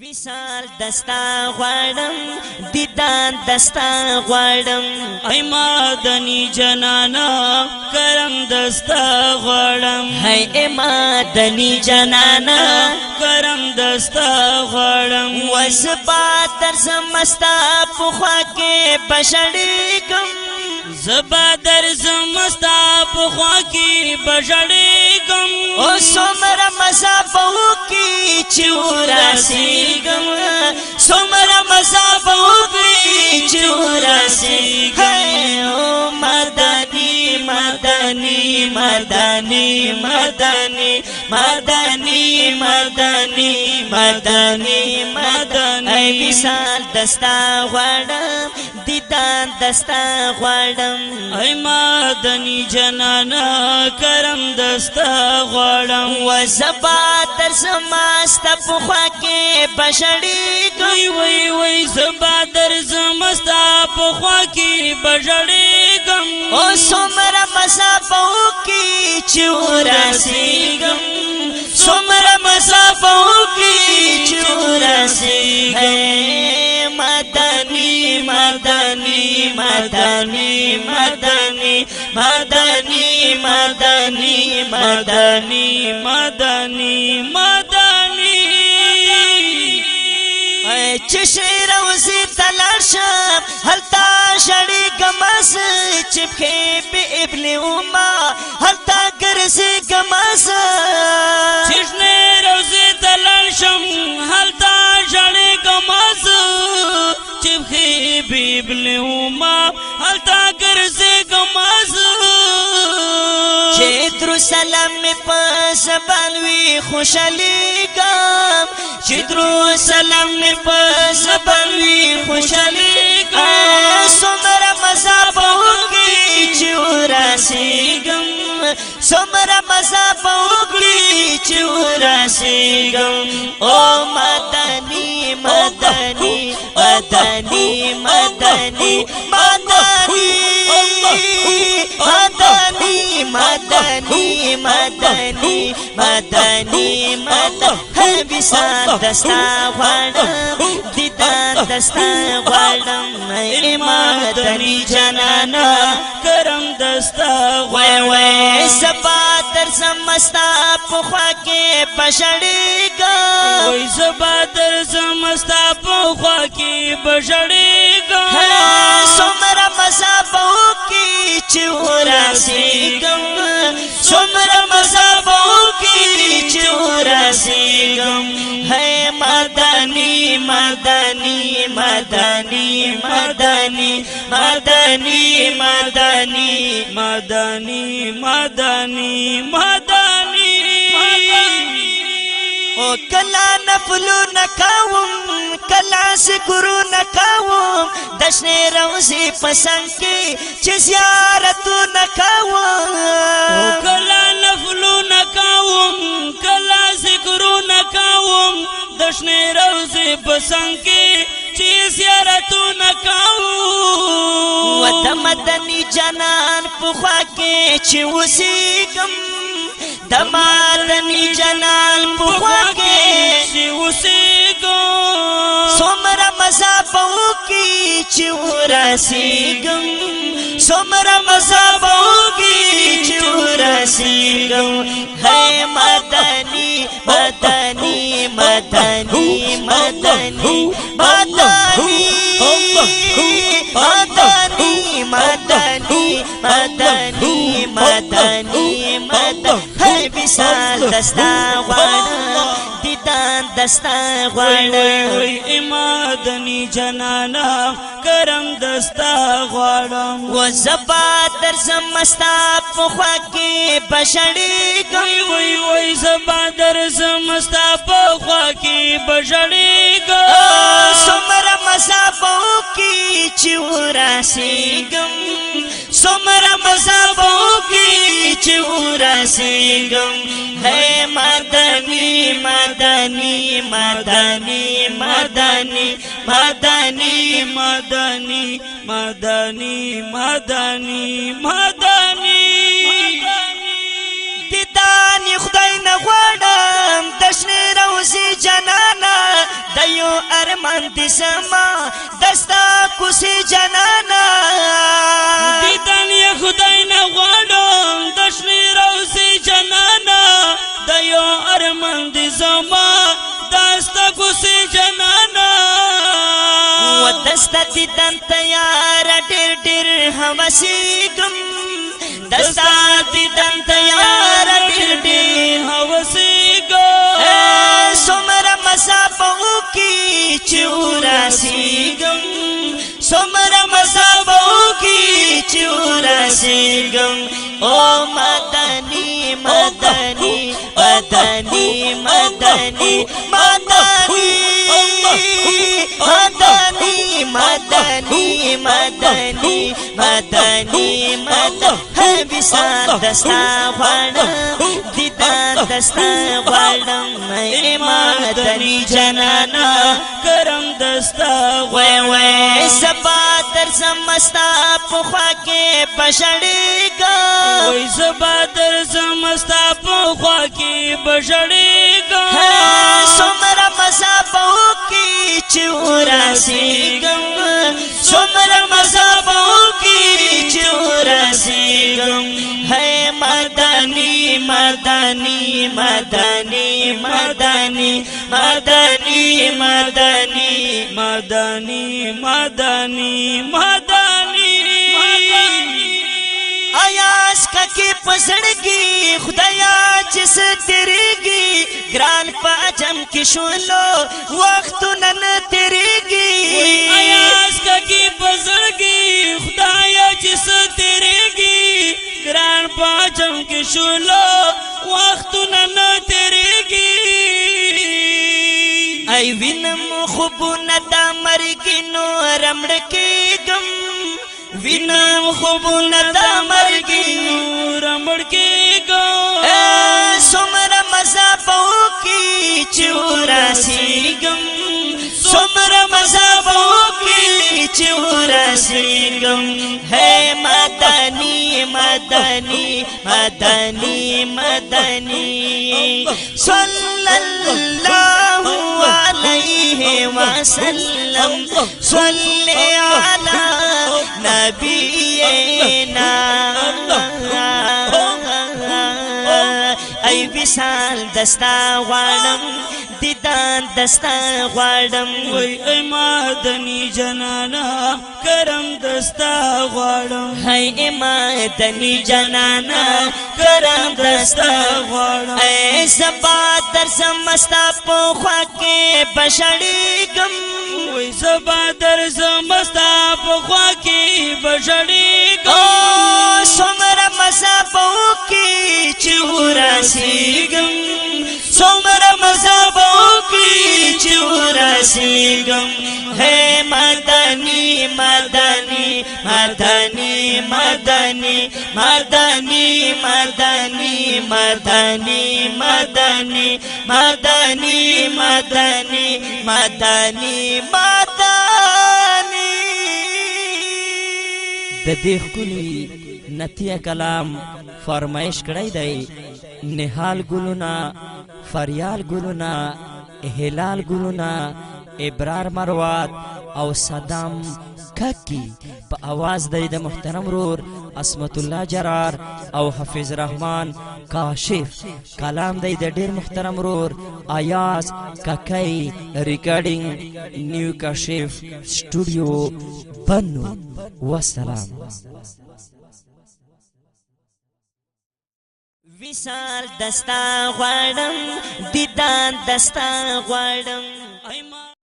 وصال دستا غواړم دیدان دستا غواړم ای مدني جنانا کرم دستا غواړم هی ای مدني جنانا کرم دستا غواړم وزبا درځم ستا په خوا کې بشړېږم زبا درځم ستا په خوا کې بشړېږم او څومره مزه به وکړي چې ورسېږم څومره مزه به وکړي چې ورسېږم او مدني مدني مدني مدني مدني مدني مدني مدني ای وصال دستا غواړم دیدان دستا غواړم ای مدني جنانا کرم دستا غواړم وزبا درځم ستا په خوا کې بشړېږم وی وی زبا درځم ستا په خوا کې بشړېږم او څومره مزه به وکړي چې ورسېږم څومره مزه به وکړي چې ورسېږم مدني مدني مدني مدني مدني مدني مدني مدني مدني چې شعر اوسې تلاړ شم هلته شړېږم زه چې پښې بې ابلې وما هلته ګرځېږم زه چې شعر اوسې تلاړ شم هلته شړېږم زه چې پښې بې ابلې وما هلته ګرځېږم زه چې درو سلام مې په زبان وي خوشحالېږم چې درو سلام مې په زبان وي خوشحالېږم څومره مزه به وکړي چې ورسېږم څومره مزه به وکړي چې ورسېږم او مدني مدني مدني مدني مدني مدني مدني مدني مدني مدني وصال دستا غواړم دیدان دستا غواړم ای مدني جنانا کرم دستا وای وای سبا درځم ستا په خوا کې بشړېږم وای زبا درځم ستا په خوا کې بشړېږم څومره مزه به وکړي چې ورسېږم څومره مزه به وکړي چې ورسېږم هی مدني مدني مدني مدني مدني مدني مدني مدني مدني او کلا نفلو نکاوم کلا ذکرو نکاوم دشنه روزی پسند کی چې زیارتو نکاوم او کلا نفلو نکاوم کلا ذکرو نکاوم دشنه روزی پسند کی چې زیارتو نکاوم و د مدني جنان په خوا کې چې اوسېږم د مدني جنان په خوا کې چې اوسېږم څومره مزه به وکړي چې ورسېږم څومره مزه به وکړي چې ورسېږم هی مدني مدني مدني مدني مدني مدني مدني مدني مدني مدني هی وصال دستا غواړم دیدان دستا غواړم وی مدني جنانا کرم دستا غواړم و زبا درځم ستا په خوا کې بشړېږم وی وی زبا درځم ستا په خوا کې بشړېږم څومره مزه به وکړي چې ورسېږم څومره مزه به وکړي چې ورسېږم هی مدني مدني مدني مدني مدني مدني مدني مدني مدني دیدان خدای نه غواړم د شنې روزي جنانا د دیو ارمان دی زما دستا کوسی جنانا دیدن یا خدای نغواړم د شنې روزي جنانا دیو ارمان دی زما دستا کوسی جنانا و دستا دیدن تیار ډېر ډېر هوسېږم دستا دیدن تیار ډېر ډېر هوسېږم څومره مزه به وکړي چې ورسېږم څومره مزه به وکړي چې ورسېږم او مدني مدني مدني مدني مدني مدني مدني مدني مدني مدني وصال دستا غواړم دیدن دستا غواړم ای مدني جنانا کرم دستا وای سبا درځم ستا په خوا کې بشړېږم وای سبا درځم ستا په خوا کې بشړېږم څومره مزه به وکړي چې ورسېږم څومره مزه به وکړي چې ورسېږم ہے مدني مدني مدني مدني مدني مدني مدني مدني مدني آیاس ککی پسړګي خدایا چې سترګي ګران پاجم کې شولو وخت نن تیریږي آیاس ککی پسړګي خدایا چې سترګي ګران پاجم کې شولو وخت نن تیریږي ای وینم خوبونه د مرګ نو رمړ کېږم وینم خوبونه د مرګ نو رمړ کېږم څومره مزه به وکړي چې ورسېږم څومره مزه به وکړي چې ورسېږم ہے مدني مدني مدني مدني صلی الله علیه وسلم صلی علی نبینا ای وصال دستا غواړم دیدن دستا غواړم وای ای مدني جنانا کرم دستا غواړم ای مدني جنانا کرم دستا غواړم ای سبا درځم ستا په خوا کې بشړېږم وای سبا درځم ستا په خوا کې بشړېږم څومره مزه به وکړي چې ورسېږم څومره مزه به وکړي چې ورسېږم ہے مدني مدني مدني مدني مدني مدني مدني مدني مدني مدني مدني مدني د دې ښکلي نتیه کلام فرمایش کړی دی نهال ګلونه فریال ګلونه هلال ګلونه ابرار مروات او صدام ککی په आवाज دی د محترم رور عصمت الله جرار او حفیظ رحمان کاشف کلام دی د ډیر محترم رور آیاز ککی ریکارډینګ نیو کاشف سټوډیو بنو والسلام وصال دستا غواړم دیدن دستا غواړم